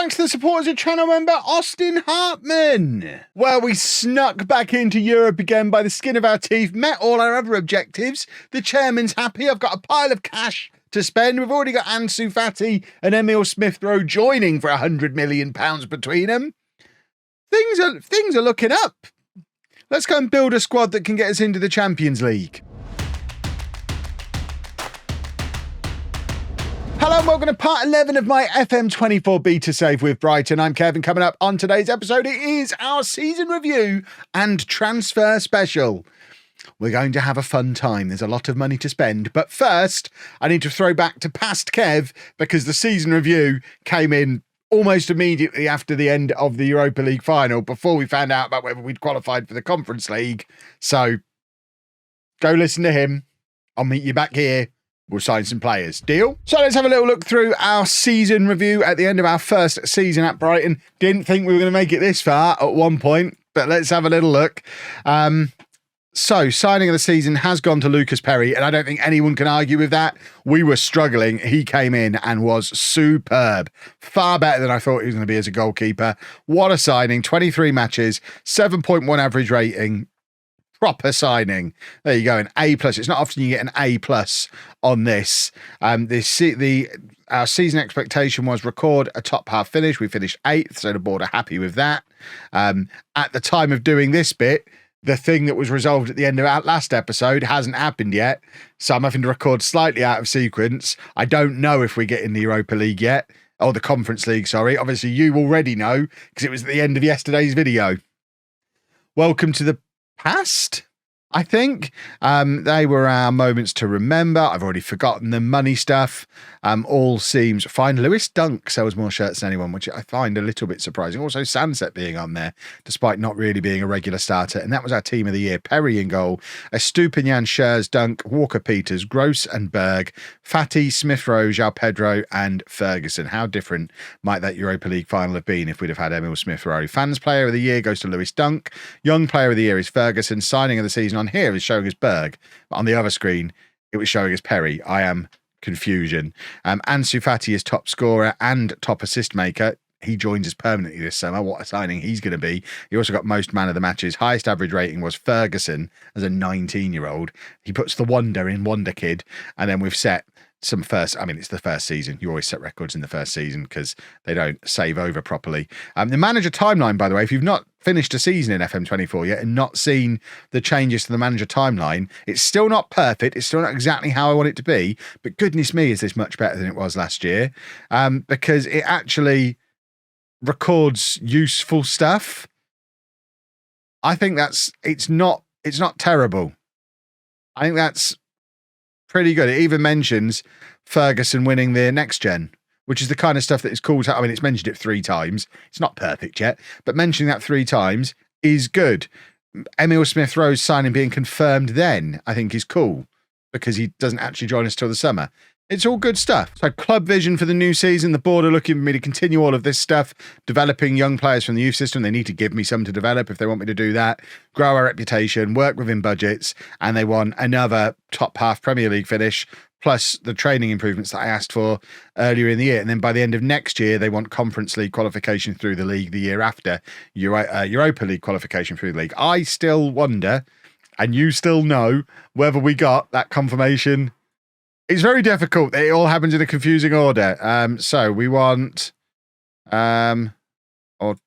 Thanks to the support as a channel member, Austin Hartman. Well, we snuck back into Europe again by the skin of our teeth, met all our other objectives. The chairman's happy. I've got a pile of cash to spend. We've already got Ansu Fati and Emil Smith-Rowe joining for £100 million between them. Things are looking up. Let's go and build a squad that can get us into the Champions League. Hello and welcome to part 11 of my FM24 beta save with Brighton. I'm Kevin. Coming up on today's episode, it is our season review and transfer special. We're going to have a fun time. There's a lot of money to spend. But first, I need to throw back to past Kev because the season review came in almost immediately after the end of the Europa League final, before we found out about whether we'd qualified for the Conference League. So go listen to him. I'll meet you back here. We'll sign some players. Deal? So let's have a little look through our season review at the end of our first season at Brighton. Didn't think we were going to make it this far at one point, but let's have a little look. So, signing of the season has gone to Lucas Perry, and I don't think anyone can argue with that. We were struggling. He came in and was superb. Far better than I thought he was going to be as a goalkeeper. What a signing. 23 matches, 7.1 average rating. Proper signing. There you go, an A+. It's not often you get an A+ on this. Our season expectation was record a top half finish. We finished 8th, so the board are happy with that. At the time of doing this bit, the thing that was resolved at the end of our last episode hasn't happened yet, so I'm having to record slightly out of sequence. I don't know if we get in the Europa League yet, or the Conference League, sorry. Obviously, you already know, because it was at the end of yesterday's video. Welcome to the past, I think. They were our moments to remember. I've already forgotten the money stuff. All seems fine. Lewis Dunk sells more shirts than anyone, which I find a little bit surprising. Also, Sunset being on there, despite not really being a regular starter. And that was our team of the year. Perry in goal, Estupinian, Schurz, Dunk, Walker-Peters, Gross and Berg, Fati, Smith-Rowe, João Pedro and Ferguson. How different might that Europa League final have been if we'd have had Emil Smith-Rowe? Fans player of the year goes to Lewis Dunk. Young player of the year is Ferguson. Signing of the season on here is showing us Berg. But on the other screen, it was showing us Perry. I am confusion. Ansu Fati is top scorer and top assist maker. He joins us permanently this summer. What a signing he's going to be. He also got most man of the matches. Highest average rating was Ferguson as a 19-year-old. He puts the wonder in Wonder Kid. And then we've set some it's the first season. You always set records in the first season because they don't save over properly. The manager timeline, by the way, if you've not finished a season in FM24 yet and not seen the changes to the manager timeline, it's still not perfect. It's still not exactly how I want it to be, but goodness me, is this much better than it was last year, because it actually records useful stuff. I think it's not terrible. I think that's pretty good. It even mentions Ferguson winning the next gen, which is the kind of stuff that is cool. I mean, it's mentioned it 3 times. It's not perfect yet, but mentioning that 3 times is good. Emil Smith-Rowe's signing being confirmed then, I think, is cool because he doesn't actually join us till the summer. It's all good stuff. So club vision for the new season. The board are looking for me to continue all of this stuff, developing young players from the youth system. They need to give me some to develop if they want me to do that, grow our reputation, work within budgets, and they want another top half Premier League finish, plus the training improvements that I asked for earlier in the year. And then by the end of next year, they want Conference League qualification through the league the year after, Europa League qualification through the league. I still wonder, and you still know, whether we got that confirmation. It's very difficult. It all happens in a confusing order. So we want, or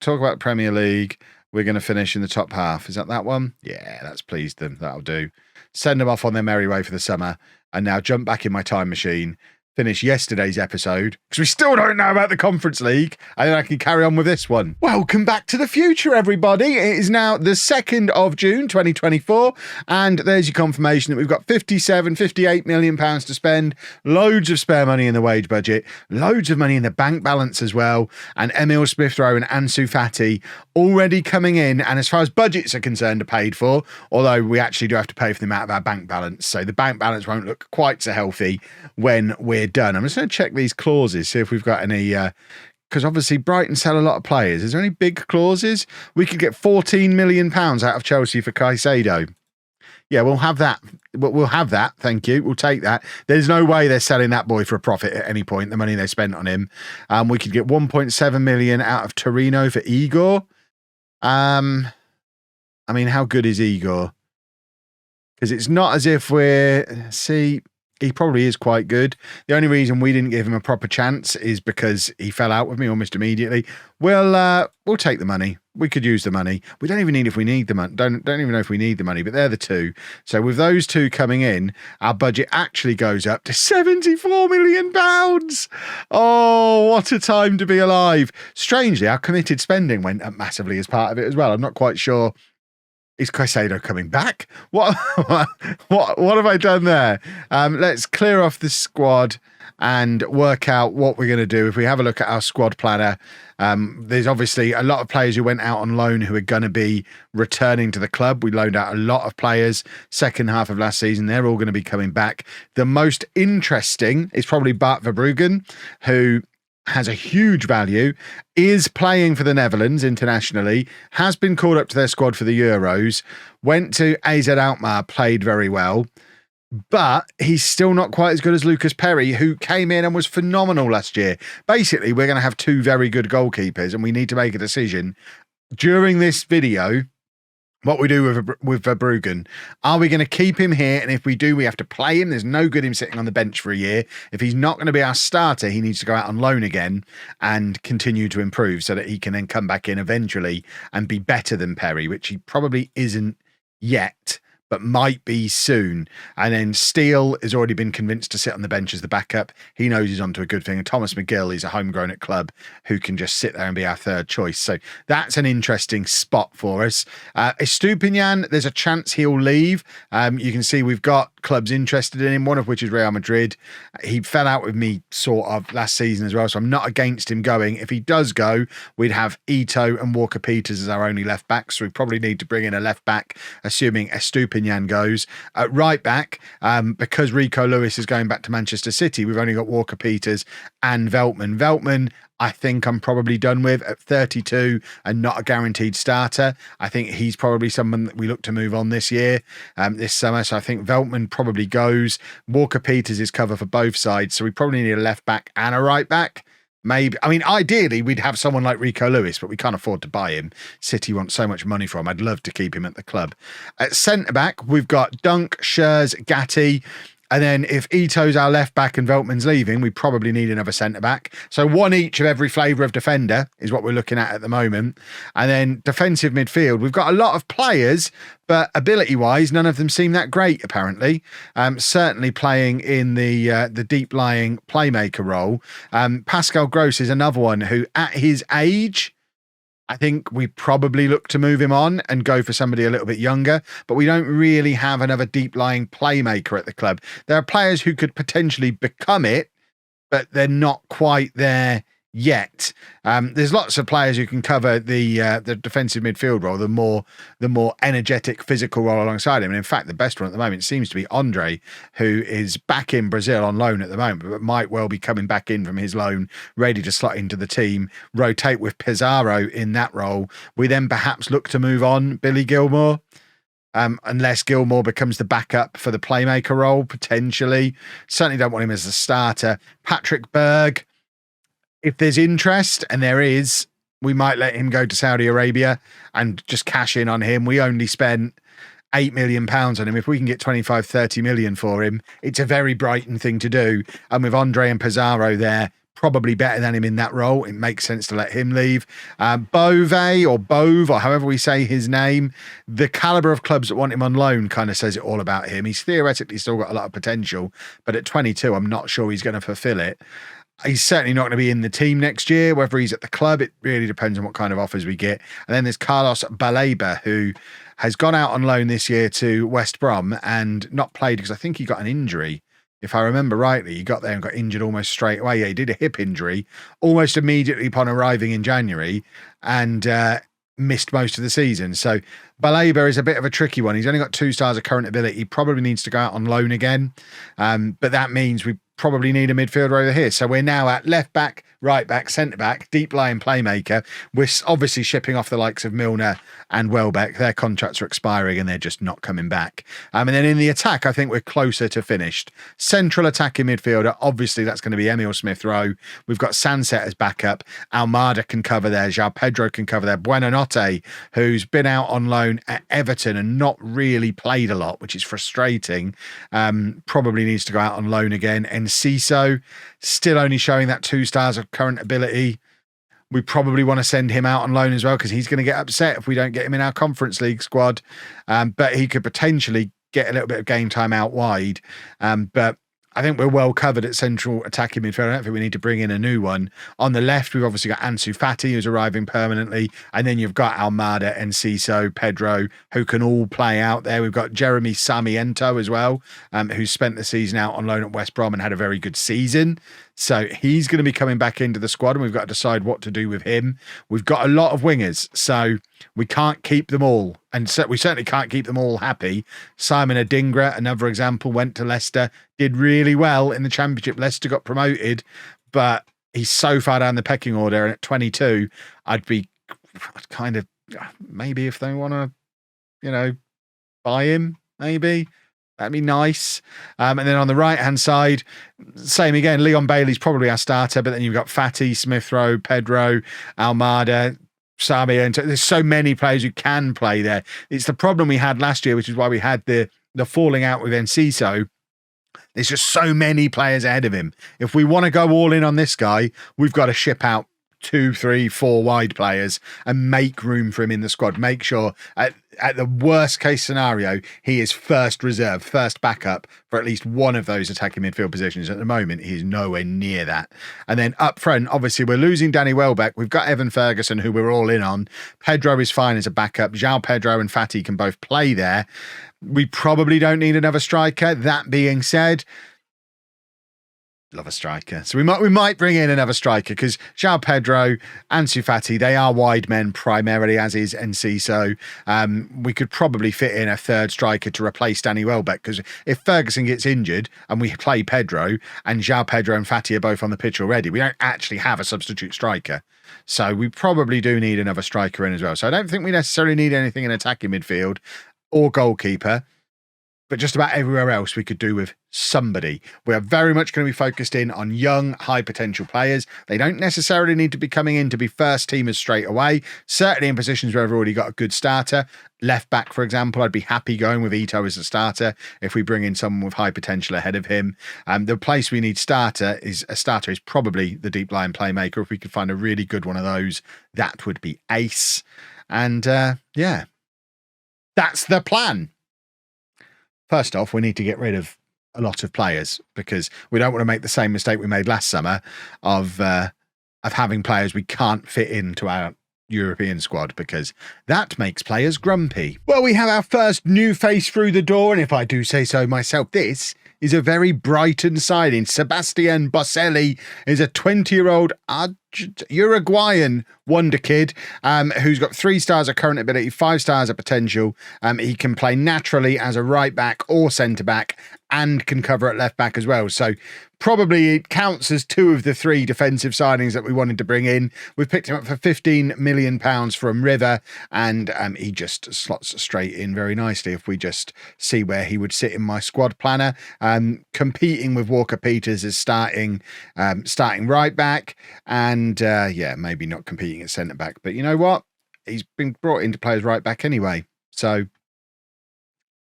talk about Premier League. We're going to finish in the top half. Is that one? Yeah, that's pleased them. That'll do. Send them off on their merry way for the summer. And now jump back in my time machine, finish yesterday's episode, because we still don't know about the Conference League, and then I can carry on with this one. Welcome back to the future, everybody. It is now the 2nd of June, 2024, and there's your confirmation that we've got 58 million pounds to spend, loads of spare money in the wage budget, loads of money in the bank balance as well, and Emil Smith-Rowe and Ansu Fati already coming in, and as far as budgets are concerned, are paid for, although we actually do have to pay for the amount of our bank balance, so the bank balance won't look quite so healthy when we're done. I'm just going to check these clauses, see if we've got any, because obviously Brighton sell a lot of players. Is there any big clauses? We could get £14 million out of Chelsea for Caicedo. Yeah, we'll have that. We'll have that. Thank you. We'll take that. There's no way they're selling that boy for a profit at any point, the money they spent on him. We could get 1.7 million out of Torino for Igor. I mean, how good is Igor? Because it's not as if he probably is quite good. The only reason we didn't give him a proper chance is because he fell out with me almost immediately. We'll take the money. We could use the money. We don't even need if we need the money. Don't even know if we need the money, but they're the two. So with those two coming in, our budget actually goes up to £74 million. Oh, what a time to be alive. Strangely, our committed spending went up massively as part of it as well. I'm not quite sure. Is Caicedo coming back? What have I done there? Let's clear off the squad and work out what we're going to do. If we have a look at our squad planner, there's obviously a lot of players who went out on loan who are going to be returning to the club. We loaned out a lot of players second half of last season. They're all going to be coming back. The most interesting is probably Bart Verbruggen, who has a huge value, is playing for the Netherlands internationally, has been called up to their squad for the Euros, went to AZ Alkmaar, played very well, but he's still not quite as good as Lucas Perry, who came in and was phenomenal last year. Basically, we're going to have two very good goalkeepers, and we need to make a decision during this video what we do with Verbruggen. Are we going to keep him here? And if we do, we have to play him. There's no good him sitting on the bench for a year. If he's not going to be our starter, he needs to go out on loan again and continue to improve so that he can then come back in eventually and be better than Perry, which he probably isn't yet, but might be soon. And then Steele has already been convinced to sit on the bench as the backup. He knows he's onto a good thing. And Thomas McGill is a homegrown at club who can just sit there and be our third choice. So that's an interesting spot for us. Estupiñán, there's a chance he'll leave. You can see we've got clubs interested in him, one of which is Real Madrid. He fell out with me sort of last season as well, so I'm not against him going. If he does go, we'd have Ito and Walker Peters as our only left backs, so we probably need to bring in a left back, assuming Estupiñán goes. At right back, because Rico Lewis is going back to Manchester City, we've only got Walker Peters and Veltman. Veltman, I think I'm probably done with at 32 and not a guaranteed starter. I think he's probably someone that we look to move on this year, this summer. So I think Veltman probably goes. Walker Peters is cover for both sides. So we probably need a left back and a right back. Maybe, I mean, ideally we'd have someone like Rico Lewis, but we can't afford to buy him. City wants so much money for him. I'd love to keep him at the club. At centre back, we've got Dunk, Schurz, Gatti. And then if Ito's our left back and Veltman's leaving, we probably need another centre back. So one each of every flavour of defender is what we're looking at the moment. And then defensive midfield, we've got a lot of players, but ability-wise, none of them seem that great, apparently. Certainly playing in the deep-lying playmaker role. Pascal Gross is another one who, at his age, I think we probably look to move him on and go for somebody a little bit younger, but we don't really have another deep-lying playmaker at the club. There are players who could potentially become it, but they're not quite there yet. There's lots of players who can cover the defensive midfield role, the more energetic physical role alongside him. And in fact, the best one at the moment seems to be Andre, who is back in Brazil on loan at the moment, but might well be coming back in from his loan, ready to slot into the team, rotate with Pizarro in that role. We then perhaps look to move on Billy Gilmore. Unless Gilmore becomes the backup for the playmaker role, potentially. Certainly don't want him as a starter. Patrick Berg, if there's interest, and there is, we might let him go to Saudi Arabia and just cash in on him. We only spent £8 million on him. If we can get 25, 30 million for him, it's a very Brighton thing to do. And with Andre and Pizarro there, probably better than him in that role, it makes sense to let him leave. Bove or however we say his name, the caliber of clubs that want him on loan kind of says it all about him. He's theoretically still got a lot of potential, but at 22, I'm not sure he's going to fulfill it. He's certainly not going to be in the team next year. Whether he's at the club, it really depends on what kind of offers we get. And then there's Carlos Baleba, who has gone out on loan this year to West Brom and not played because I think he got an injury. If I remember rightly, he got there and got injured almost straight away. Yeah, he did a hip injury almost immediately upon arriving in January and missed most of the season. So Baleba is a bit of a tricky one. He's only got 2 stars of current ability. He probably needs to go out on loan again. But that means we probably need a midfielder over here. So we're now at left back, right back, centre back, deep lying playmaker. We're obviously shipping off the likes of Milner and Welbeck. Their contracts are expiring and they're just not coming back. And then in the attack, I think we're closer to finished. Central attacking midfielder, obviously that's going to be Emil Smith-Rowe. We've got Sanset as backup. Almada can cover there. João Pedro can cover there. Buonanotte, who's been out on loan at Everton and not really played a lot, which is frustrating. Probably needs to go out on loan again. And Ciso, still only showing that 2 stars of current ability. We probably want to send him out on loan as well because he's going to get upset if we don't get him in our Conference League squad. But he could potentially get a little bit of game time out wide. But I think we're well covered at central attacking midfield. I don't think we need to bring in a new one. On the left, we've obviously got Ansu Fati, who's arriving permanently. And then you've got Almada, Enciso, Pedro, who can all play out there. We've got Jeremy Sarmiento as well, who spent the season out on loan at West Brom and had a very good season. So he's going to be coming back into the squad and we've got to decide what to do with him. We've got a lot of wingers, so we can't keep them all. And so we certainly can't keep them all happy. Simon Adingra, another example, went to Leicester, did really well in the Championship. Leicester got promoted, but he's so far down the pecking order. And at 22, I'd kind of, maybe if they want to, buy him, maybe. That'd be nice. And then on the right-hand side, same again. Leon Bailey's probably our starter, but then you've got Fati, Smith-Rowe, Pedro, Almada, Sarmiento. There's so many players who can play there. It's the problem we had last year, which is why we had the falling out with Enciso. There's just so many players ahead of him. If we want to go all in on this guy, we've got to ship out 2, 3, 4 wide players and make room for him in the squad. Make sure at the worst case scenario, he is first reserve, first backup for at least one of those attacking midfield positions. At the moment, he's nowhere near that. And then up front, obviously, we're losing Danny Welbeck. We've got Evan Ferguson, who we're all in on. Pedro is fine as a backup. João Pedro and Fati can both play there. We probably don't need another striker. That being said, love a striker. So we might bring in another striker because João Pedro, Ansu Fati, they are wide men primarily, as is Enciso. We could probably fit in a third striker to replace Danny Welbeck because if Ferguson gets injured and we play Pedro and João Pedro and Fati are both on the pitch already, we don't actually have a substitute striker. So we probably do need another striker in as well. So I don't think we necessarily need anything in attacking midfield or goalkeeper. But just about everywhere else we could do with somebody. We are very much going to be focused in on young, high potential players. They don't necessarily need to be coming in to be first teamers straight away. Certainly in positions where we've already got a good starter. Left back, for example, I'd be happy going with Ito as a starter if we bring in someone with high potential ahead of him. The place we need starter is probably the deep line playmaker. If we could find a really good one of those, that would be ace. And yeah, that's the plan. First off, we need to get rid of a lot of players because we don't want to make the same mistake we made last summer of having players we can't fit into our European squad because that makes players grumpy. Well, we have our first new face through the door, and if I do say so myself, this is a very Brighton signing. Sebastian Boselli is a 20-year-old Uruguayan wonder kid who's got 3 stars of current ability, 5 stars of potential. He can play naturally as a right back or centre back and can cover at left back as well. So probably it counts as 2 of the 3 defensive signings that we wanted to bring in. We've picked him up for £15 million from River, and he just slots straight in very nicely if we just see where he would sit in my squad planner. Competing with Walker Peters as starting right back, and maybe not competing at centre back. But you know what? He's been brought in to play as right back anyway. So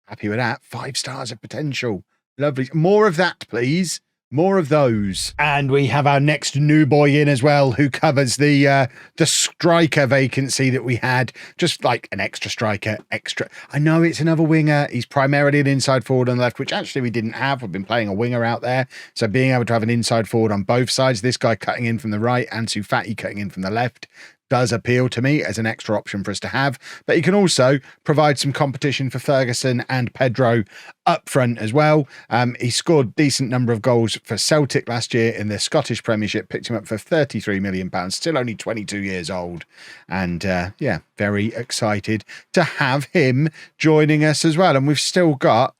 happy with that. 5 stars of potential. Lovely. More of that, please. More of those. And we have our next new boy in as well, who covers the striker vacancy that we had. Just like an extra striker, I know it's another winger. He's primarily an inside forward on the left, which actually we didn't have. We've been playing a winger out there. So being able to have an inside forward on both sides, this guy cutting in from the right, Ansu Fati cutting in from the left, does appeal to me as an extra option for us to have, but he can also provide some competition for Ferguson and Pedro up front as well. He scored a decent number of goals for Celtic last year in the Scottish Premiership, picked him up for £33 million, still only 22 years old. And yeah, very excited to have him joining us as well. And we've still got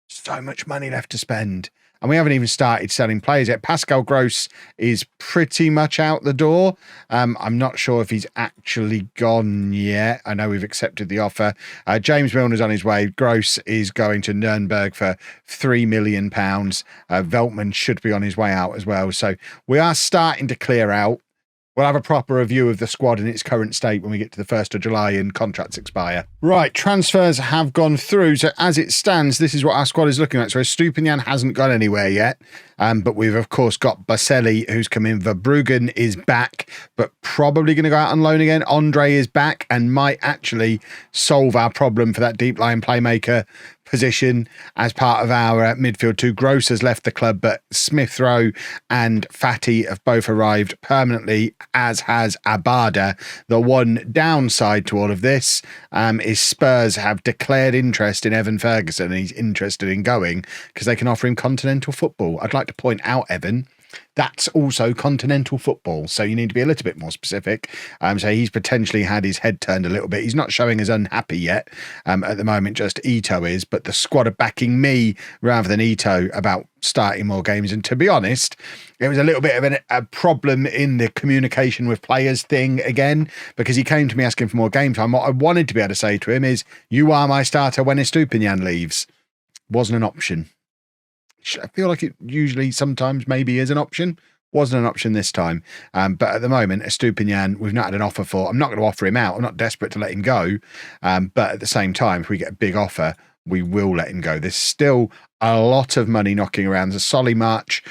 so much money left to spend. And we haven't even started selling players yet. Pascal Gross is pretty much out the door. I'm not sure if he's actually gone yet. I know we've accepted the offer. James Milner's on his way. Gross is going to Nuremberg for £3 million. Veltman should be on his way out as well. So we are starting to clear out. We'll have a proper review of the squad in its current state when we get to the 1st of July and contracts expire. Right, transfers have gone through. So as it stands, this is what our squad is looking at. So Stupinian hasn't gone anywhere yet. But we've, of course, got Baselli, who's come in. Verbruggen is back, but probably going to go out on loan again. Andre is back and might actually solve our problem for that deep line playmaker position as part of our midfield too. Gross has left the club, but Smith Rowe and Fatty have both arrived permanently, as has Abada. The one downside to all of this is Spurs have declared interest in Evan Ferguson, and he's interested in going because they can offer him continental football. I'd like to point out, Evan, that's also continental football, so you need to be a little bit more specific. So he's potentially had his head turned a little bit. He's not showing as unhappy yet. At the moment, just Ito is, but the squad are backing me rather than Ito about starting more games. And to be honest, it was a little bit of a problem in the communication with players thing again, because he came to me asking for more game time. What I wanted to be able to say to him is, you are my starter when Estupinian leaves. Wasn't an option. I feel like it usually sometimes maybe is an option. Wasn't an option this time. But at the moment, Estupinian, we've not had an offer for. I'm not going to offer him out. I'm not desperate to let him go. But at the same time, if we get a big offer, we will let him go. There's still a lot of money knocking around. The Solly March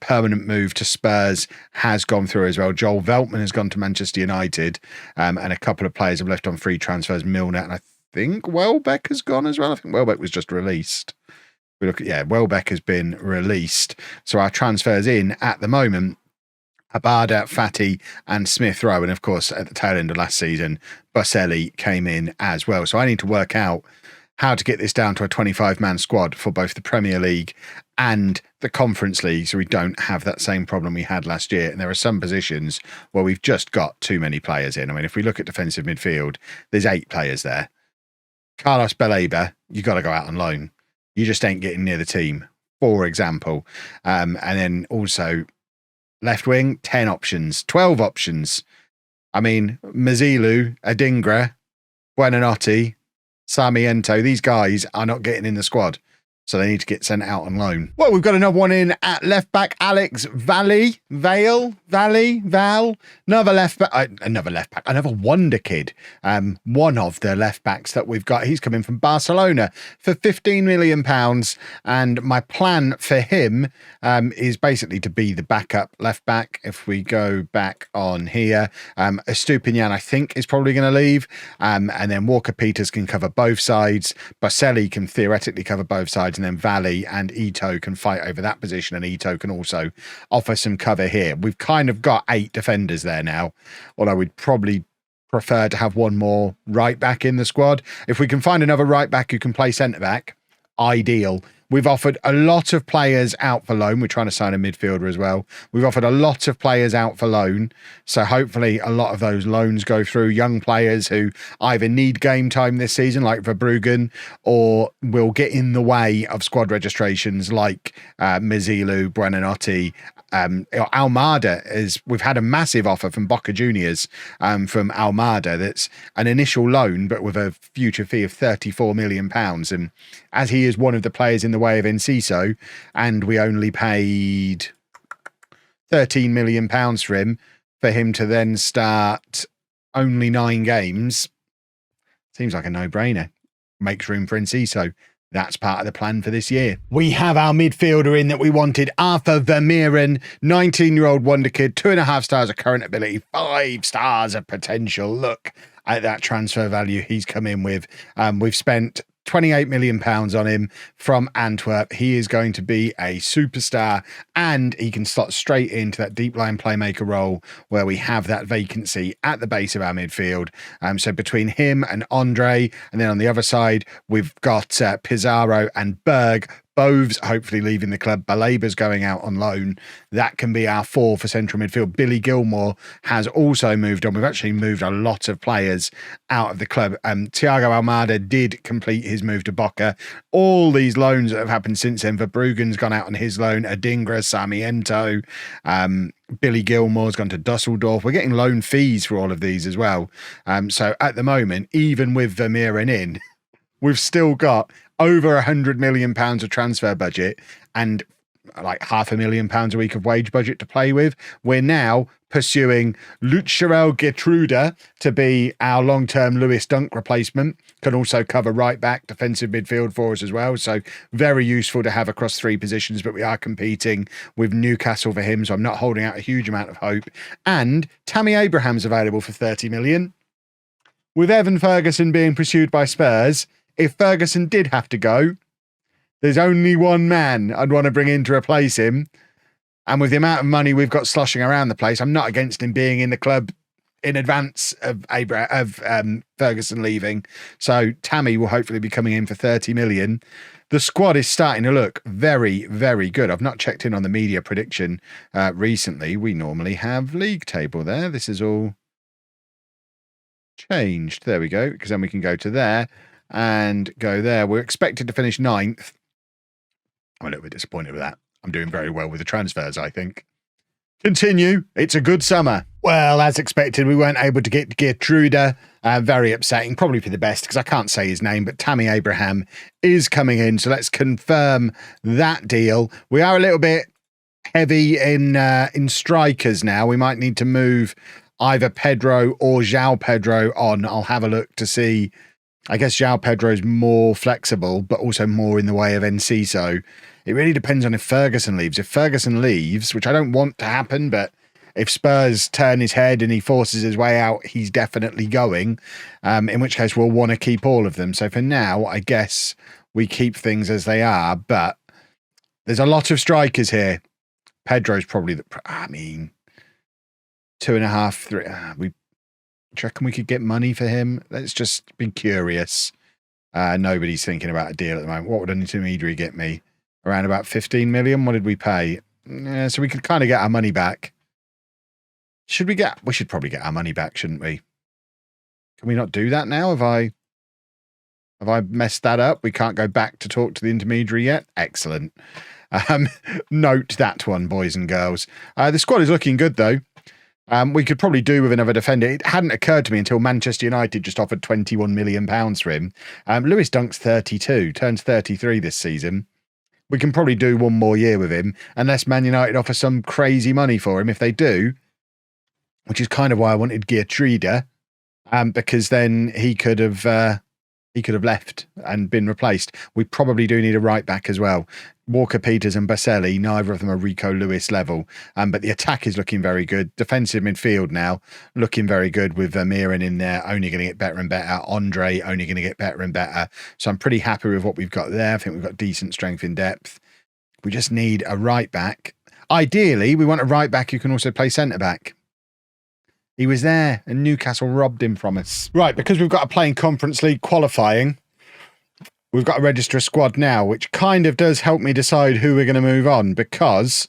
permanent move to Spurs has gone through as well. Joel Veltman has gone to Manchester United. And a couple of players have left on free transfers. Milner, and I think Welbeck has gone as well. I think Welbeck was just released. We look at, yeah, Welbeck has been released. So our transfers in at the moment, Abada, Fatty and Smith Rowe. And of course, at the tail end of last season, Baselli came in as well. So I need to work out how to get this down to a 25-man squad for both the Premier League and the Conference League, so we don't have that same problem we had last year. And there are some positions where we've just got too many players in. I mean, if we look at defensive midfield, there's 8 players there. Carlos Baleba, you've got to go out on loan. You just ain't getting near the team, for example. And then also left wing, 10 options, 12 options. I mean, Mazilu, Adingra, Buonanotte, Sarmiento, these guys are not getting in the squad. So they need to get sent out on loan. Well, we've got another one in at left back, Alex Val, another left back, another wonder kid. One of the left backs that we've got, he's coming from Barcelona for £15 million. And my plan for him is basically to be the backup left back. If we go back on here, Estupinian, I think, is probably going to leave. And then Walker Peters can cover both sides. Baselli can theoretically cover both sides. And then Valley and Ito can fight over that position, and Ito can also offer some cover here. We've kind of got 8 defenders there now, although we'd probably prefer to have one more right back in the squad. If we can find another right back who can play centre back, ideal. We've offered a lot of players out for loan. We're trying to sign a midfielder as well. We've offered a lot of players out for loan. So hopefully a lot of those loans go through. Young players who either need game time this season, like Verbruggen, or will get in the way of squad registrations like Mazilu, Buonanotte. Almada, we've had a massive offer from Boca Juniors from Almada. That's an initial loan, but with a future fee of £34 million. And as he is one of the players in the way of Enciso, and we only paid £13 million for him to then start only 9 games, seems like a no-brainer. Makes room for Enciso. That's part of the plan for this year. We have our midfielder in that we wanted, Arthur Vermeeren, 19-year-old wonder kid, 2.5 stars of current ability, 5 stars of potential. Look at that transfer value he's come in with. We've spent £28 million on him from Antwerp. He is going to be a superstar, and he can slot straight into that deep line playmaker role where we have that vacancy at the base of our midfield. So between him and Andre, and then on the other side, we've got Pizarro and Berg, Boves hopefully leaving the club. Balaba's going out on loan. That can be our 4 for central midfield. Billy Gilmore has also moved on. We've actually moved a lot of players out of the club. Thiago Almada did complete his move to Boca. All these loans that have happened since then. Verbruggen's gone out on his loan. Adingra, Sarmiento, Billy Gilmore's gone to Dusseldorf. We're getting loan fees for all of these as well. So at the moment, even with Vermeeren in, we've still got over £100 million of transfer budget and like £500,000 a week of wage budget to play with. We're now pursuing Lucharel Gertruda to be our long-term Lewis Dunk replacement. Can also cover right back, defensive midfield for us as well. So very useful to have across 3 positions, but we are competing with Newcastle for him. So I'm not holding out a huge amount of hope. And Tammy Abraham's available for 30 million. With Evan Ferguson being pursued by Spurs, if Ferguson did have to go, there's only one man I'd want to bring in to replace him. And with the amount of money we've got sloshing around the place, I'm not against him being in the club in advance of Ferguson leaving. So Tammy will hopefully be coming in for 30 million. The squad is starting to look very, very good. I've not checked in on the media prediction recently. We normally have league table there. This is all changed. There we go, because then we can go to there and go there. We're expected to finish 9th. I'm a little bit disappointed with that. I'm doing very well with the transfers, I think. Continue. It's a good summer. Well, as expected, we weren't able to get Gertruda. Very upsetting, probably for the best, because I can't say his name, but Tammy Abraham is coming in. So let's confirm that deal. We are a little bit heavy in strikers now. We might need to move either Pedro or João Pedro on. I'll have a look to see. I guess João Pedro's more flexible, but also more in the way of Enciso. It really depends on if Ferguson leaves. If Ferguson leaves, which I don't want to happen, but if Spurs turn his head and he forces his way out, he's definitely going, in which case we'll want to keep all of them. So for now, I guess we keep things as they are, but there's a lot of strikers here. Pedro's probably, 2.5, 3. Do you reckon we could get money for him? Let's just be curious. Nobody's thinking about a deal at the moment. What would an intermediary get me? Around about 15 million. What did we pay? So we could kind of get our money back. We should probably get our money back, shouldn't we? Can we not do that now? Have I messed that up? We can't go back to talk to the intermediary yet? Excellent. Note that one, boys and girls. The squad is looking good, though. We could probably do with another defender. It hadn't occurred to me until Manchester United just offered £21 million for him. Lewis Dunk's 32, turns 33 this season. We can probably do one more year with him, unless Man United offer some crazy money for him. If they do, which is kind of why I wanted Gertruda, because then he could have left and been replaced. We probably do need a right back as well. Walker Peters and Baselli, neither of them are Rico Lewis level, but the attack is looking very good. Defensive midfield now looking very good with Vermeeren in there, only going to get better and better. Andre only going to get better and better. So I'm pretty happy with what we've got there. I think we've got decent strength in depth. We just need a right back. Ideally, we want a right back who can also play centre back. He was there and Newcastle robbed him from us. Right, because we've got a playing Conference League qualifying, we've got to register a squad now, which kind of does help me decide who we're going to move on, because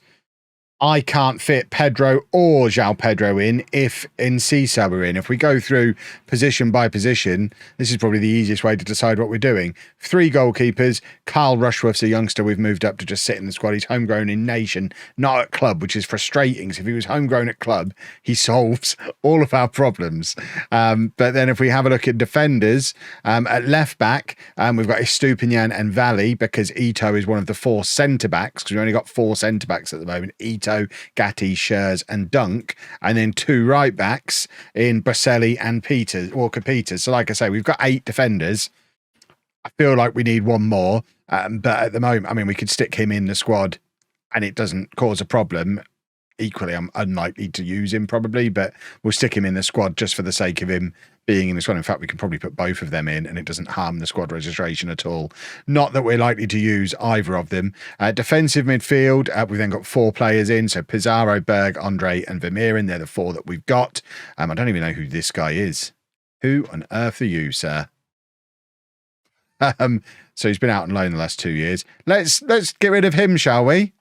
I can't fit Pedro or João Pedro in if Enciso are in. If we go through position by position, this is probably the easiest way to decide what we're doing. 3 goalkeepers. Carl Rushworth's a youngster we've moved up to just sit in the squad. He's homegrown in nation, not at club, which is frustrating. So if he was homegrown at club, he solves all of our problems. But then if we have a look at defenders, at left back, we've got Estupinian and Valley, because Ito is one of the 4 centre-backs, because we've only got 4 centre-backs at the moment. Ito, Gatti, Schurz and Dunk, and then 2 right backs in Baselli and Walker Peters. So like I say, we've got 8 defenders. I feel like we need one more, but at the moment, I mean, we could stick him in the squad and it doesn't cause a problem. equally, I'm unlikely to use him probably, but we'll stick him in the squad just for the sake of him being in the squad. In fact, we can probably put both of them in and it doesn't harm the squad registration at all. Not that we're likely to use either of them. Defensive midfield, we've then got 4 players in. So Pizarro, Berg, Andre and Vermeeren. They're the 4 that we've got. I don't even know who this guy is. Who on earth are you, sir? So he's been out on loan the last 2 years. Let's get rid of him, shall we?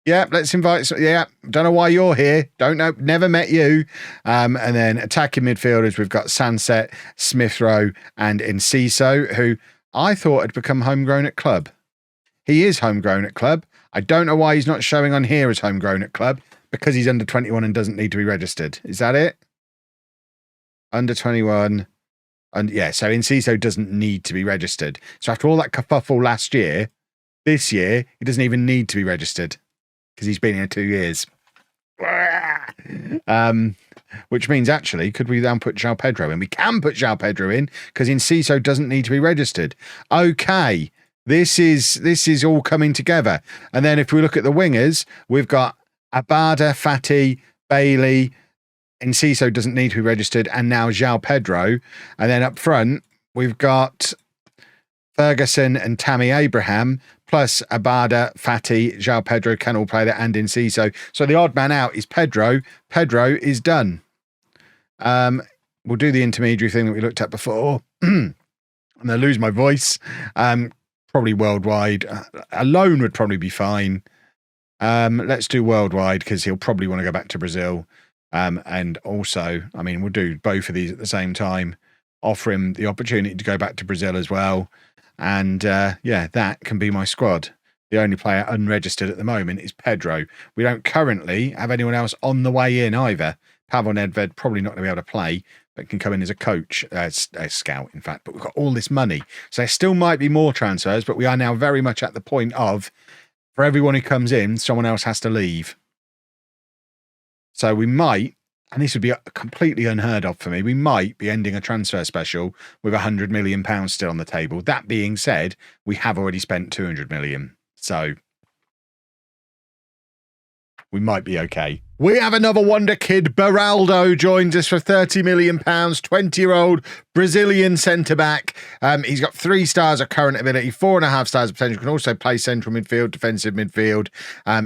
Yeah, let's invite. Yeah, don't know why you're here. Don't know. Never met you. And then attacking midfielders, we've got Sunset, Smith Rowe, and Enciso, who I thought had become homegrown at club. He is homegrown at club. I don't know why he's not showing on here as homegrown at club, because he's under 21 and doesn't need to be registered. Is that it? Under 21. And yeah, so Enciso doesn't need to be registered. So after all that kerfuffle last year, this year, he doesn't even need to be registered because he's been here 2 years. Which means actually, could we then put João Pedro in? We can put João Pedro in because Enciso doesn't need to be registered. Okay, this is all coming together. And then if we look at the wingers, we've got Abada, Fati, Bailey. Enciso doesn't need to be registered, and now João Pedro. And then up front, we've got Ferguson and Tammy Abraham, plus Abada, Fati, João Pedro can all play that, and Enciso. So the odd man out is Pedro. Pedro is done. We'll do the intermediary thing that we looked at before. And I lose my voice. Probably worldwide. A loan would probably be fine. Let's do worldwide because he'll probably want to go back to Brazil. And also, I mean, we'll do both of these at the same time. Offer him the opportunity to go back to Brazil as well. And yeah, that can be my squad. The only player unregistered at the moment is Pedro. We don't currently have anyone else on the way in either. Pavel Nedved probably not going to be able to play, but can come in as a coach, a scout, in fact. But we've got all this money. So there still might be more transfers, but we are now very much at the point of, for everyone who comes in, someone else has to leave. So we might, and this would be completely unheard of for me, we might be ending a transfer special with £100 million still on the table. That being said, we have already spent 200 million. So we might be okay. We have another wonder kid. Beraldo joins us for £30 million, 20-year-old Brazilian centre-back. He's got 3 stars of current ability, 4.5 stars of potential. Can also play central midfield, defensive midfield.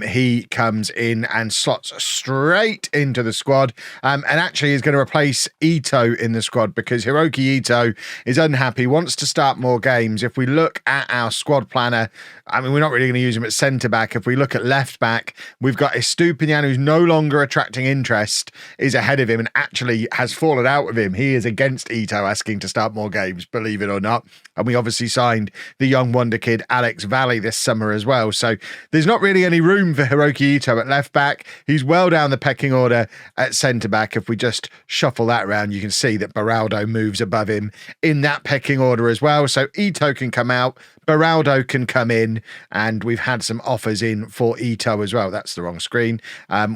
He comes in and slots straight into the squad, and actually is going to replace Ito in the squad because Hiroki Ito is unhappy, wants to start more games. If we look at our squad planner, I mean, we're not really going to use him at centre-back. If we look at left-back, we've got Estupinian, who's no longer attracting interest, is ahead of him and actually has fallen out with him. He is against Ito asking to start more games, believe it or not. And we obviously signed the young wonder kid Alex Valley this summer as well. So there's not really any room for Hiroki Ito at left back. He's well down the pecking order at centre back. If we just shuffle that around, you can see that Beraldo moves above him in that pecking order as well. So Ito can come out, Beraldo can come in, and we've had some offers in for Ito as well. That's the wrong screen.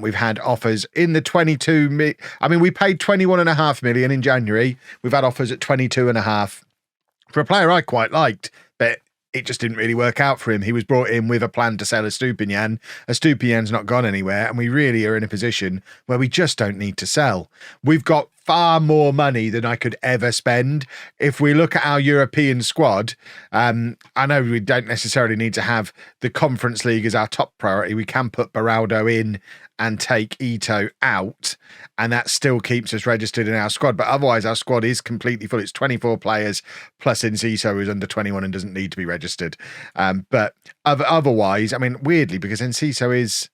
We've had offers in the 22. I mean, we paid 21.5 million in January. We've had offers at 22.5 for a player I quite liked, but it just didn't really work out for him. He was brought in with a plan to sell Estupinian. Estupinian's not gone anywhere, and we really are in a position where we just don't need to sell. We've got far more money than I could ever spend. If we look at our European squad, I know we don't necessarily need to have the Conference League as our top priority. We can put Beraldo in and take Ito out, and that still keeps us registered in our squad. But otherwise, our squad is completely full. It's 24 players plus Enciso, who's under 21 and doesn't need to be registered. But otherwise, I mean, weirdly, because Enciso is,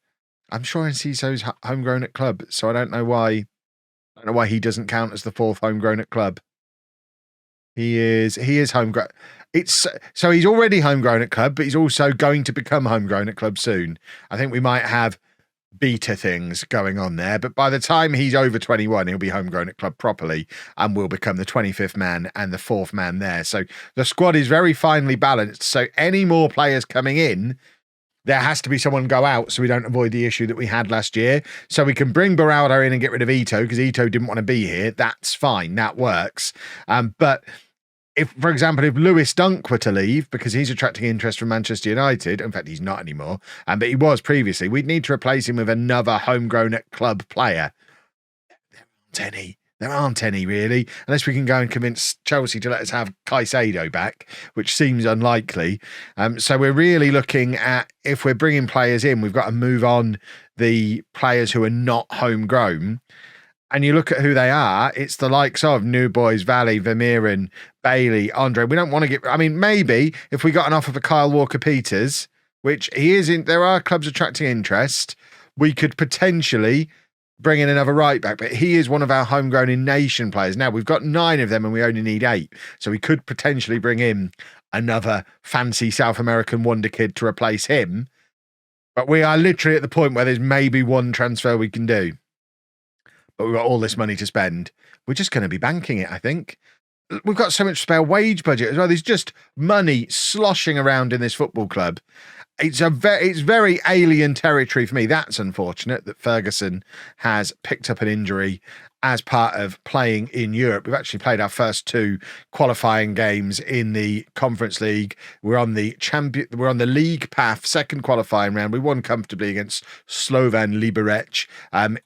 I'm sure Enciso's homegrown at club, so I don't know why he doesn't count as the 4th homegrown at club. He is homegrown. So he's already homegrown at club, but he's also going to become homegrown at club soon. I think we might have beta things going on there, but by the time he's over 21, he'll be homegrown at club properly and will become the 25th man and the 4th man there. So the squad is very finely balanced. So any more players coming in, there has to be someone go out so we don't avoid the issue that we had last year. So we can bring Beraldo in and get rid of Ito because Ito didn't want to be here. That's fine. That works. But if, for example, if Lewis Dunk were to leave because he's attracting interest from Manchester United, in fact, he's not anymore, but he was previously, we'd need to replace him with another homegrown club player. There aren't any, really, unless we can go and convince Chelsea to let us have Caicedo back, which seems unlikely. So we're really looking at, if we're bringing players in, we've got to move on the players who are not homegrown. And you look at who they are, it's the likes of New Boys, Valley, Vermeeren, Bailey, Andre. We don't want to get, I mean, maybe if we got an offer for Kyle Walker-Peters, which he is in, there are clubs attracting interest, we could potentially bring in another right back, but he is one of our homegrown in nation players. Now, we've got 9 of them and we only need 8. So we could potentially bring in another fancy South American wonder kid to replace him. But we are literally at the point where there's maybe one transfer we can do. But we've got all this money to spend. We're just going to be banking it, I think. We've got so much spare wage budget as well. There's just money sloshing around in this football club. It's very alien territory for me. That's unfortunate that Ferguson has picked up an injury as part of playing in Europe. We've actually played our first 2 qualifying games in the Conference League. We're on the league path, second qualifying round. We won comfortably against Slovan Liberec,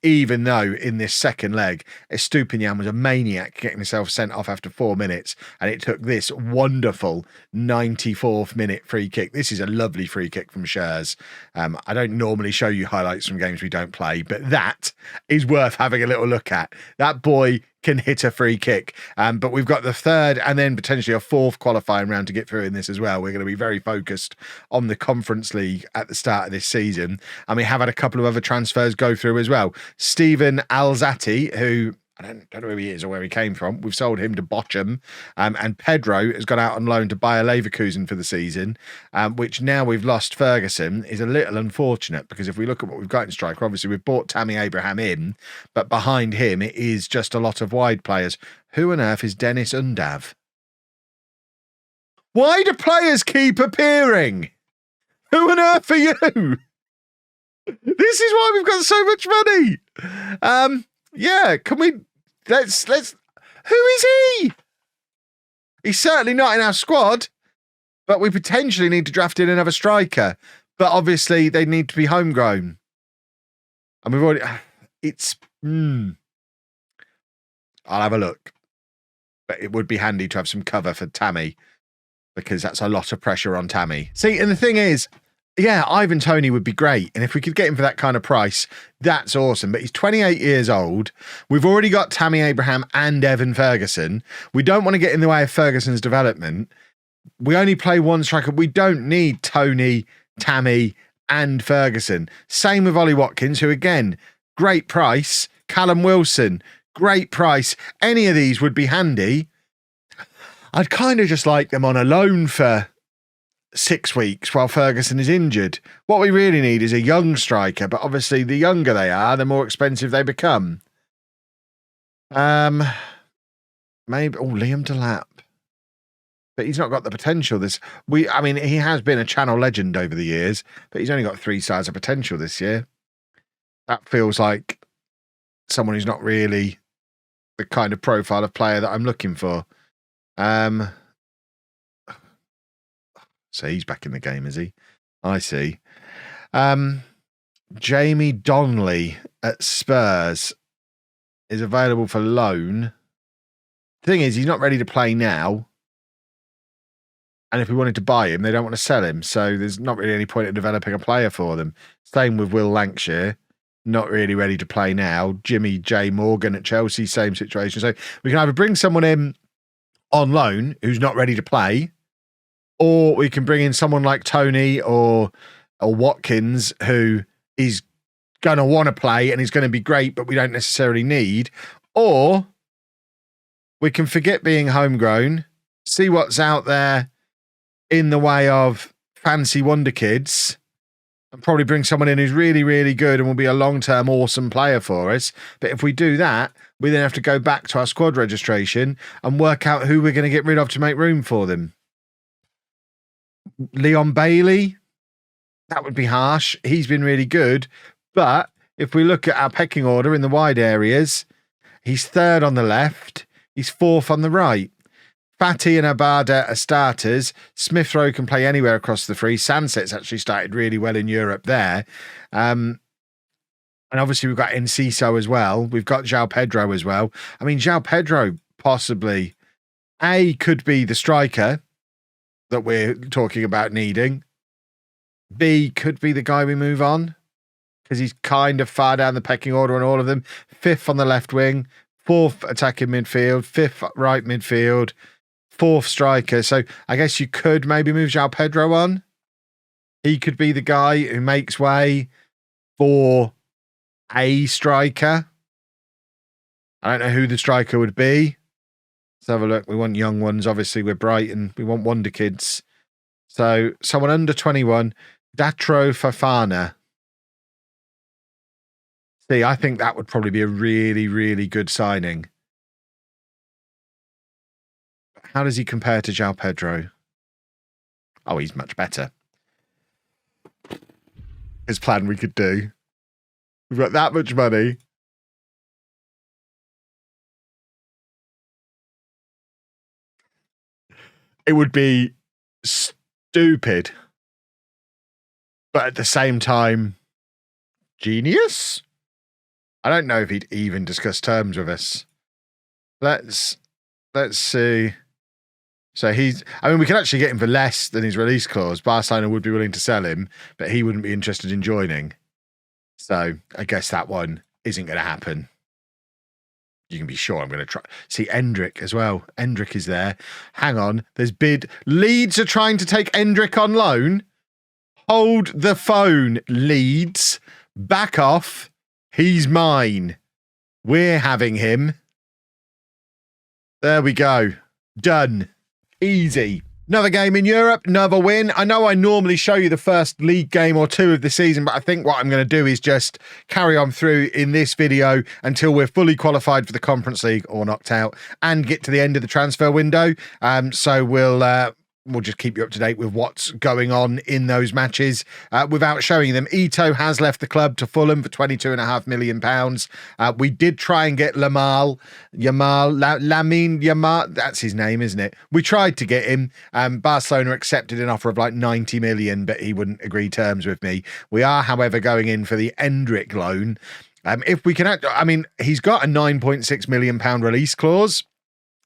even though in this second leg, Estupinian was a maniac, getting himself sent off after 4 minutes, and it took this wonderful 94th minute free kick. This is a lovely free kick from Schurz. I don't normally show you highlights from games we don't play, but that is worth having a little look at. That boy can hit a free kick. But we've got the 3rd and then potentially a 4th qualifying round to get through in this as well. We're going to be very focused on the Conference League at the start of this season. And we have had a couple of other transfers go through as well. Stephen Alzati, who I don't know who he is or where he came from. We've sold him to Bochum. And Pedro has gone out on loan to Bayer Leverkusen for the season, which now we've lost Ferguson is a little unfortunate, because if we look at what we've got in striker, obviously we've bought Tammy Abraham in, but behind him it is just a lot of wide players. Who on earth is Dennis Undav? Why do players keep appearing? Who on earth are you? This is why we've got so much money. Yeah, can we let's who is he? He's certainly not in our squad, but we potentially need to draft in another striker. But obviously they need to be homegrown. And we've already I'll have a look. But it would be handy to have some cover for Tammy, because that's a lot of pressure on Tammy. See, and the thing is, yeah, Ivan Toney would be great. And if we could get him for that kind of price, that's awesome. But he's 28 years old. We've already got Tammy Abraham and Evan Ferguson. We don't want to get in the way of Ferguson's development. We only play one striker. We don't need Toney, Tammy, and Ferguson. Same with Ollie Watkins, who, again, great price. Callum Wilson, great price. Any of these would be handy. I'd kind of just like them on a loan for 6 weeks while Ferguson is injured. What we really need is a young striker, but obviously the younger they are, the more expensive they become. Maybe Liam Delap, but he's not got the potential. He has been a Channel legend over the years, but he's only got 3 stars of potential this year. That feels like someone who's not really the kind of profile of player that I'm looking for. So he's back in the game, is he? I see. Jamie Donnelly at Spurs is available for loan. The thing is, he's not ready to play now. And if we wanted to buy him, they don't want to sell him. So there's not really any point in developing a player for them. Same with Will Lancashire. Not really ready to play now. Jimmy J. Morgan at Chelsea, same situation. So we can either bring someone in on loan who's not ready to play, or we can bring in someone like Toney or Watkins, who is going to want to play and is going to be great, but we don't necessarily need. Or we can forget being homegrown, see what's out there in the way of fancy wonder kids, and probably bring someone in who's really, really good and will be a long-term awesome player for us. But if we do that, we then have to go back to our squad registration and work out who we're going to get rid of to make room for them. Leon Bailey, that would be harsh. He's been really good. But if we look at our pecking order in the wide areas, he's 3rd on the left. He's 4th on the right. Fatty and Abada are starters. Smith Rowe can play anywhere across the three. Sanset's actually started really well in Europe there. And obviously we've got Enciso as well. We've got João Pedro as well. I mean, João Pedro possibly, could be the striker that we're talking about needing. B, could be the guy we move on, because he's kind of far down the pecking order on all of them. 5th on the left wing, 4th attacking midfield, 5th right midfield, 4th striker. So I guess you could maybe move João Pedro on. He could be the guy who makes way for a striker. I don't know who the striker would be. Let's have a look. We want young ones. Obviously, we're Brighton. We want wonder kids. So someone under 21, Datro Fafana. See, I think that would probably be a really, really good signing. How does he compare to João Pedro? Oh, he's much better. His plan we could do. We've got that much money. It would be stupid, but at the same time, genius? I don't know if he'd even discuss terms with us. Let's see. So we can actually get him for less than his release clause. Barcelona would be willing to sell him, but he wouldn't be interested in joining. So I guess that one isn't going to happen. You can be sure I'm going to try. See, Endrick as well. Endrick is there. Hang on. There's bid. Leeds are trying to take Endrick on loan. Hold the phone, Leeds. Back off. He's mine. We're having him. There we go. Done. Easy. Another game in Europe, another win. I know I normally show you the first league game or two of the season, but I think what I'm going to do is just carry on through in this video until we're fully qualified for the Conference League or knocked out and get to the end of the transfer window. So we'll just keep you up to date with what's going on in those matches without showing them. Ito has left the club to Fulham for £22.5 million. We did try and get Lamine Yamal. That's his name, isn't it? We tried to get him. Barcelona accepted an offer of like 90 million, but he wouldn't agree terms with me. We are, however, going in for the Endrick loan. If we can, he's got a £9.6 million release clause.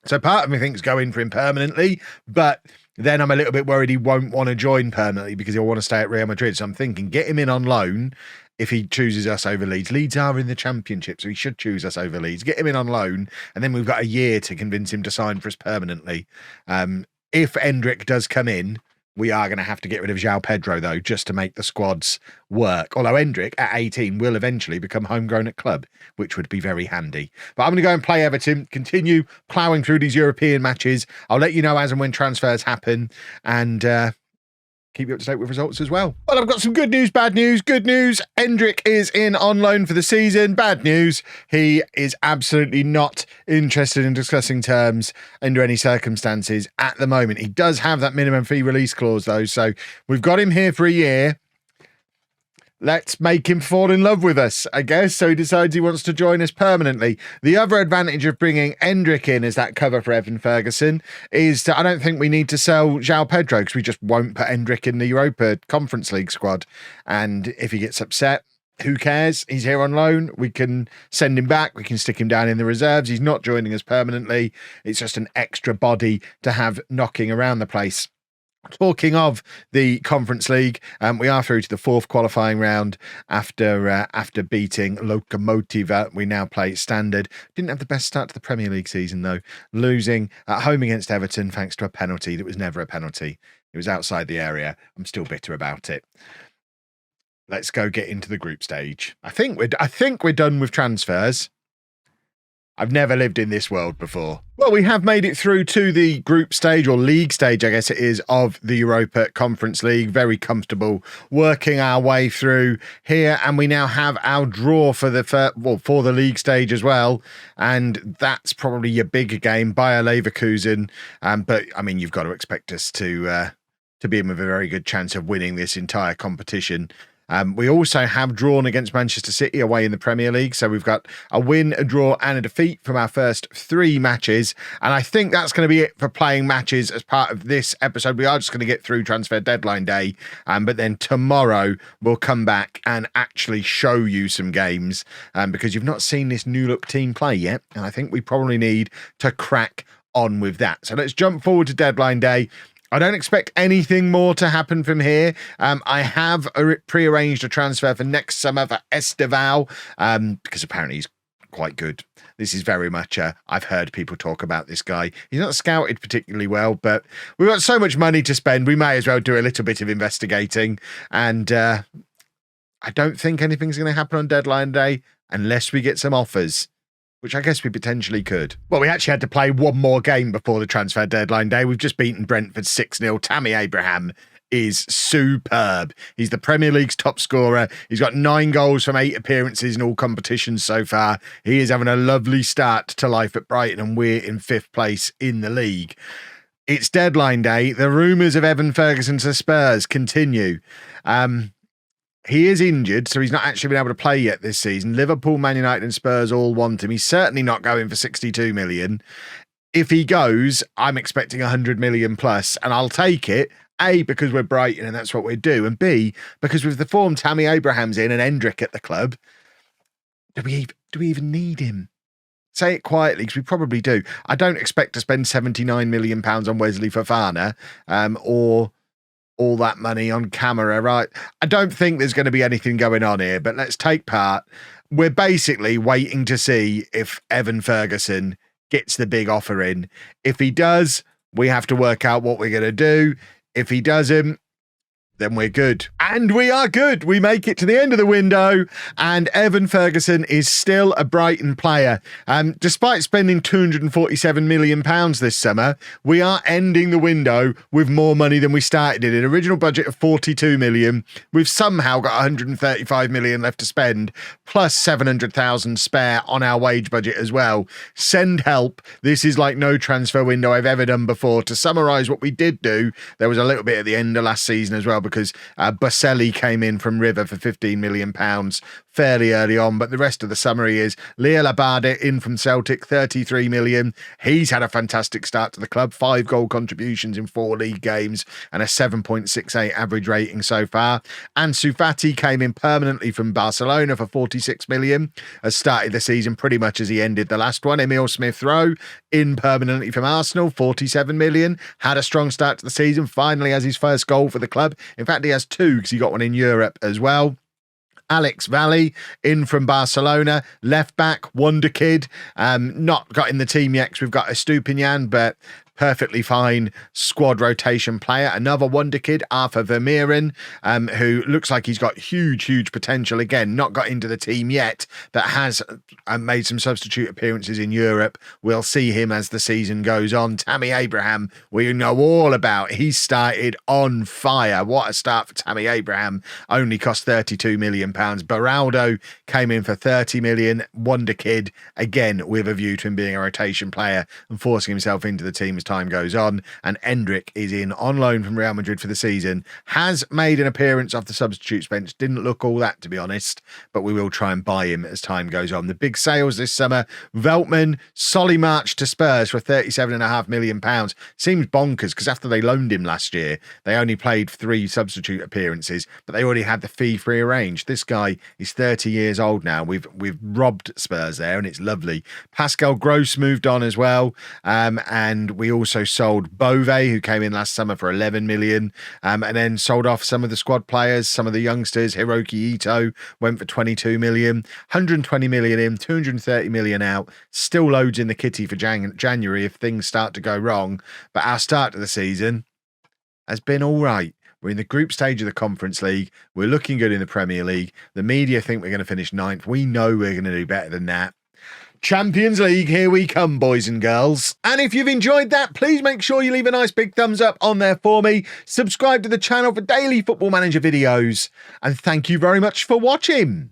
So part of me thinks go in for him permanently, but then I'm a little bit worried he won't want to join permanently because he'll want to stay at Real Madrid. So I'm thinking get him in on loan if he chooses us over Leeds. Leeds are in the Championship, so he should choose us over Leeds. Get him in on loan, and then we've got a year to convince him to sign for us permanently. If Endrick does come in, we are going to have to get rid of João Pedro, though, just to make the squads work. Although Endrick, at 18, will eventually become homegrown at club, which would be very handy. But I'm going to go and play Everton, continue ploughing through these European matches. I'll let you know as and when transfers happen, and keep you up to date with results as well. Well, I've got some good news, bad news. Good news, Endrick is in on loan for the season. Bad news, he is absolutely not interested in discussing terms under any circumstances at the moment. He does have that minimum fee release clause, though, so we've got him here for a year. Let's make him fall in love with us, I guess. So he decides he wants to join us permanently. The other advantage of bringing Endrick in as that cover for Evan Ferguson is that I don't think we need to sell João Pedro because we just won't put Endrick in the Europa Conference League squad. And if he gets upset, who cares? He's here on loan. We can send him back. We can stick him down in the reserves. He's not joining us permanently. It's just an extra body to have knocking around the place. Talking of the Conference League, we are through to the 4th qualifying round after beating Lokomotiva. We now play Standard. Didn't have the best start to the Premier League season, though, losing at home against Everton thanks to a penalty that was never a penalty. It was outside the area. I'm still bitter about it. Let's go get into the group stage. I think we're done with transfers. I've never lived in this world before. Well, we have made it through to the group stage, or league stage, I guess it is, of the Europa Conference League. Very comfortable working our way through here. And we now have our draw for the league stage as well. And that's probably your bigger game, Bayer Leverkusen. But, I mean, you've got to expect us to be in with a very good chance of winning this entire competition. We also have drawn against Manchester City away in the Premier League. So we've got a win, a draw and a defeat from our first 3 matches. And I think that's going to be it for playing matches as part of this episode. We are just going to get through transfer deadline day. But then tomorrow we'll come back and actually show you some games because you've not seen this new look team play yet. And I think we probably need to crack on with that. So let's jump forward to deadline day. I don't expect anything more to happen from here. I have pre-arranged a transfer for next summer for Esteval because apparently he's quite good. This is very much I've heard people talk about this guy. He's not scouted particularly well, but we've got so much money to spend, we may as well do a little bit of investigating. And I don't think anything's going to happen on deadline day unless we get some offers, which I guess we potentially could. Well, we actually had to play one more game before the transfer deadline day. We've just beaten Brentford 6-0. Tammy Abraham is superb. He's the Premier League's top scorer. He's got 9 goals from 8 appearances in all competitions so far. He is having a lovely start to life at Brighton, and we're in 5th place in the league. It's deadline day. The rumours of Evan Ferguson to Spurs continue. He is injured, so he's not actually been able to play yet this season. Liverpool, Man United and Spurs all want him. He's certainly not going for 62 million. If he goes, I'm expecting 100 million plus, and I'll take it. A, because we're Brighton and that's what we do. And B, because with the form Tammy Abraham's in and Hendrick at the club, do we even need him? Say it quietly, because we probably do. I don't expect to spend £79 million on Wesley Fofana or all that money on camera, right? I don't think there's going to be anything going on here, but let's take part. We're basically waiting to see if Evan Ferguson gets the big offer in. If he does, we have to work out what we're going to do. If he doesn't, then we're good. And we are good. We make it to the end of the window, and Evan Ferguson is still a Brighton player. Despite spending £247 million this summer, we are ending the window with more money than we started it. An original budget of 42 million. We've somehow got 135 million left to spend, plus 700,000 spare on our wage budget as well. Send help. This is like no transfer window I've ever done before. To summarise what we did do, there was a little bit at the end of last season as well, because Boselli came in from River for £15 million fairly early on, but the rest of the summary is Leo Labade in from Celtic, 33 million. He's had a fantastic start to the club, 5 goal contributions in 4 league games and a 7.68 average rating so far. And Sufati came in permanently from Barcelona for 46 million, has started the season pretty much as he ended the last one. Emil Smith-Rowe in permanently from Arsenal, 47 million, had a strong start to the season, finally has his first goal for the club. In fact, he has 2 because he got one in Europe as well. Alex Valley in from Barcelona, left back, wonder kid, not got in the team yet because we've got Estupinian, but perfectly fine squad rotation player. Another wonder kid, Arthur Vermeeren, who looks like he's got huge potential. Again, not got into the team yet, but has made some substitute appearances in Europe. We'll see him as the season goes on. Tammy Abraham, we know all about. He started on fire. What a start for Tammy Abraham. Only cost £32 million. Beraldo came in for 30 million. Wonder kid, again, with a view to him being a rotation player and forcing himself into the team as time goes on. And Hendrick is in on loan from Real Madrid for the season, has made an appearance off the substitutes bench, didn't look all that to be honest, but we will try and buy him as time goes on. The big sales this summer, Veltman, solid march to Spurs for £37.5 million. Seems bonkers because after they loaned him last year, they only played 3 substitute appearances, but they already had the fee pre-arranged. This guy is 30 years old now. We've robbed Spurs there, and it's lovely. Pascal Gross moved on as well, and we also sold Bove, who came in last summer for 11 million, and then sold off some of the squad players, some of the youngsters. Hiroki Ito went for 22 million, 120 million in, 230 million out. Still loads in the kitty for January if things start to go wrong, but our start to the season has been all right. We're in the group stage of the Conference League. We're looking good in the Premier League. The media think we're going to finish 9th. We know we're going to do better than that. Champions League, here we come, boys and girls. And if you've enjoyed that, please make sure you leave a nice big thumbs up on there for me. Subscribe to the channel for daily Football Manager videos. And thank you very much for watching.